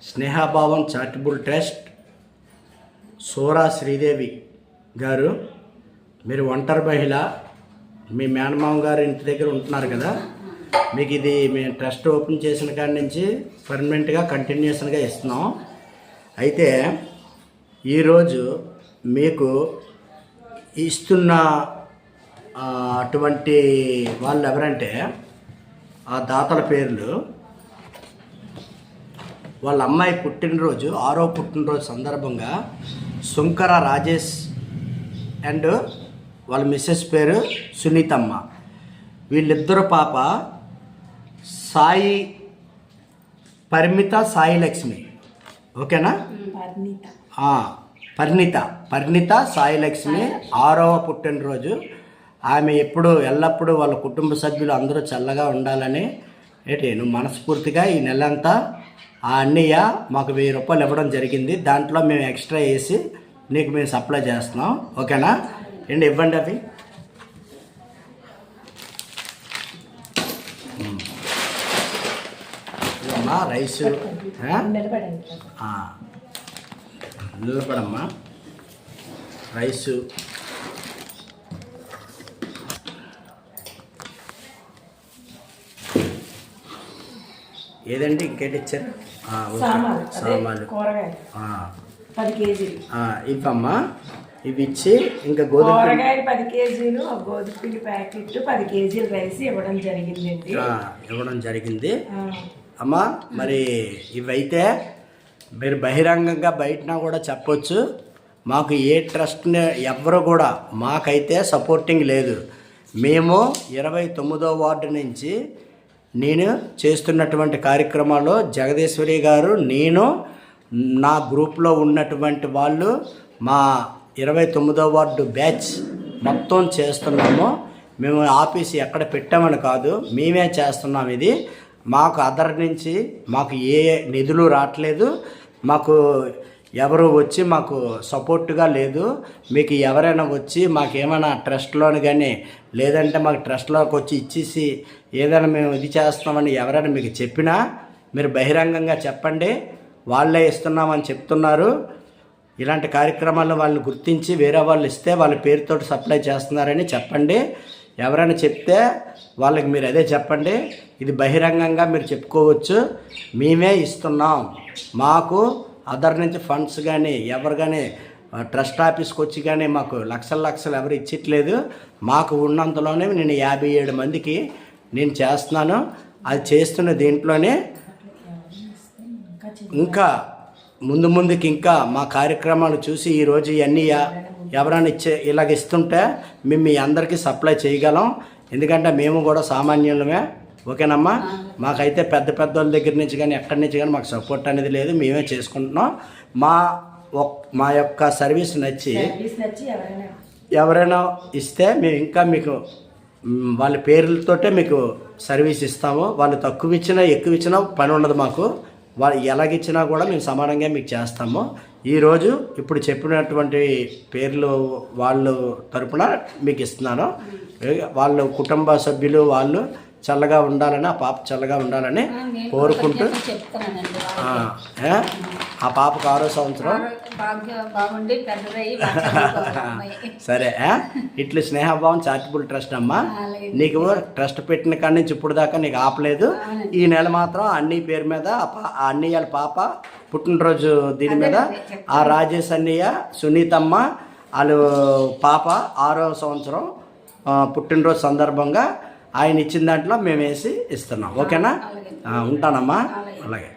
స్నేహభావం charitable trust Sora Sridevi గారు, మీరు ఒంటరి మహిళ, మీ మేనమామ గారు ఇంటి దగ్గర ఉంటున్నారు కదా, మీకు ఇది మేము ట్రస్ట్ ఓపెన్ చేసిన కాడి నుంచి పర్మనెంట్గా కంటిన్యూషన్గా ఇస్తున్నాం. అయితే ఈరోజు మీకు ఇస్తున్న అటువంటి వాళ్ళు ఎవరంటే ఆ దాతల పేర్లు, వాళ్ళ అమ్మాయి పుట్టినరోజు 6వ పుట్టినరోజు సందర్భంగా సుంకర రాజేష్ అండ్ వాళ్ళ మిస్సెస్ పేరు సునీతమ్మ, వీళ్ళిద్దరు పాప సాయి పరిమిత సాయి లక్ష్మి, ఓకేనా? పరిణిత సాయి లక్ష్మి 6వ పుట్టినరోజు. ఆమె ఎల్లప్పుడూ వాళ్ళ కుటుంబ సభ్యులు అందరూ చల్లగా ఉండాలని నేను మనస్ఫూర్తిగా ఈ నెలంతా ఆ అన్నయ్య మాకు 1000 రూపాయలు ఇవ్వడం జరిగింది. దాంట్లో మేము ఎక్స్ట్రా వేసి నీకు మేము సప్లై చేస్తున్నాం, ఓకేనా? ఏంటి ఇవ్వండి అవి. అమ్మా రైసు నిలబడమ్మా, రైసు, ఏదండి ఇంకేంటి ఇచ్చారు? సామాన్లు 10 కేజీలు ఇవమ్మా, ఇవి ఇచ్చి ఇంకా కూరగాయలు 10 కేజీలు, గోధుమ పిండి ప్యాకెట్ 10 కేజీలు రైస్ ఇవ్వడం జరిగింది అమ్మా. మరి ఇవైతే మీరు బహిరంగంగా బయటన కూడా చెప్పొచ్చు. మాకు ఏ ట్రస్ట్ని ఎవ్వరు కూడా మాకైతే సపోర్టింగ్ లేదు. మేము 29వ వార్డు నుంచి నేను చేస్తున్నటువంటి కార్యక్రమాల్లో జగదీశ్వరి గారు, నేను, నా గ్రూప్లో ఉన్నటువంటి వాళ్ళు, మా 29వ వార్డు బ్యాచ్ మొత్తం చేస్తున్నాము. మేము ఆఫీస్ ఎక్కడ పెట్టామని కాదు, మేమే చేస్తున్నాం. ఇది మాకు అదర్ నుంచి మాకు ఏ నిధులు రావట్లేదు, మాకు ఎవరు వచ్చి మాకు సపోర్ట్గా లేదు. మీకు ఎవరైనా వచ్చి మాకేమైనా ట్రస్ట్లోని కానీ లేదంటే మాకు ట్రస్ట్లోకి వచ్చి ఇచ్చేసి ఏదైనా మేము ఇది చేస్తామని ఎవరైనా మీకు చెప్పినా మీరు బహిరంగంగా చెప్పండి. వాళ్ళే ఇస్తున్నామని చెప్తున్నారు. ఇలాంటి కార్యక్రమాల్లో వాళ్ళు గుర్తించి వేరే వాళ్ళు ఇస్తే వాళ్ళ పేరుతో సప్లై చేస్తున్నారని చెప్పండి. ఎవరైనా చెప్తే వాళ్ళకి మీరు అదే చెప్పండి. ఇది బహిరంగంగా మీరు చెప్పుకోవచ్చు, మేమే ఇస్తున్నాం. మాకు అదర్ నుంచి ఫండ్స్ కానీ ఎవరు కానీ ట్రస్ట్ ఆఫీస్కి వచ్చి కానీ మాకు లక్షలు ఎవరు ఇచ్చట్లేదు. మాకు ఉన్నంతలోనే నేను 57 మందికి నేను చేస్తున్నాను. అది చేస్తున్న దీంట్లోనే ఇంకా ముందుకి ఇంకా మా కార్యక్రమాలు చూసి ఈరోజు ఇవన్నీ ఎవరైనా ఇలాగ ఇస్తుంటే మేము మీ అందరికీ సప్లై చేయగలం. ఎందుకంటే మేము కూడా సామాన్యులమే, ఓకేనమ్మా? మాకైతే పెద్ద వాళ్ళ దగ్గర నుంచి కానీ ఎక్కడి నుంచి కానీ మాకు సపోర్ట్ అనేది లేదు, మేమే చేసుకుంటున్నాం. మా యొక్క సర్వీస్ నచ్చి ఎవరైనా ఇస్తే మేము ఇంకా మీకు వాళ్ళ పేర్లతోటే మీకు సర్వీస్ ఇస్తాము. వాళ్ళు తక్కువ ఇచ్చినా ఎక్కువ ఇచ్చినా పని ఉండదు మాకు. వాళ్ళు ఎలాగిచ్చినా కూడా మేము సమానంగా మీకు చేస్తాము. ఈరోజు ఇప్పుడు చెప్పినటువంటి పేర్లు వాళ్ళు తరపున మీకు ఇస్తున్నాను. వాళ్ళ కుటుంబ సభ్యులు వాళ్ళు చల్లగా ఉండాలని, ఆ పాప చల్లగా ఉండాలని కోరుకుంటూ, ఆ పాపకు 6వ సంవత్సరం సరే. ఇట్లా స్నేహభావం చారిటబుల్ ట్రస్ట్ అమ్మా. నీకు ట్రస్ట్ పెట్టిన కాడి నుంచి ఇప్పుడు దాకా నీకు ఆపలేదు. ఈ నెల మాత్రం అన్నయ్య పేరు మీద, ఆ అన్నయ్య పాప పుట్టినరోజు దీని మీద, ఆ రాజేష్ అన్నయ్య, సునీతమ్మ వాళ్ళు పాప 6వ సంవత్సరం పుట్టినరోజు సందర్భంగా ఆయన ఇచ్చిన దాంట్లో మేము వేసి ఇస్తున్నాం, ఓకేనా? ఉంటానమ్మా. అలాగే.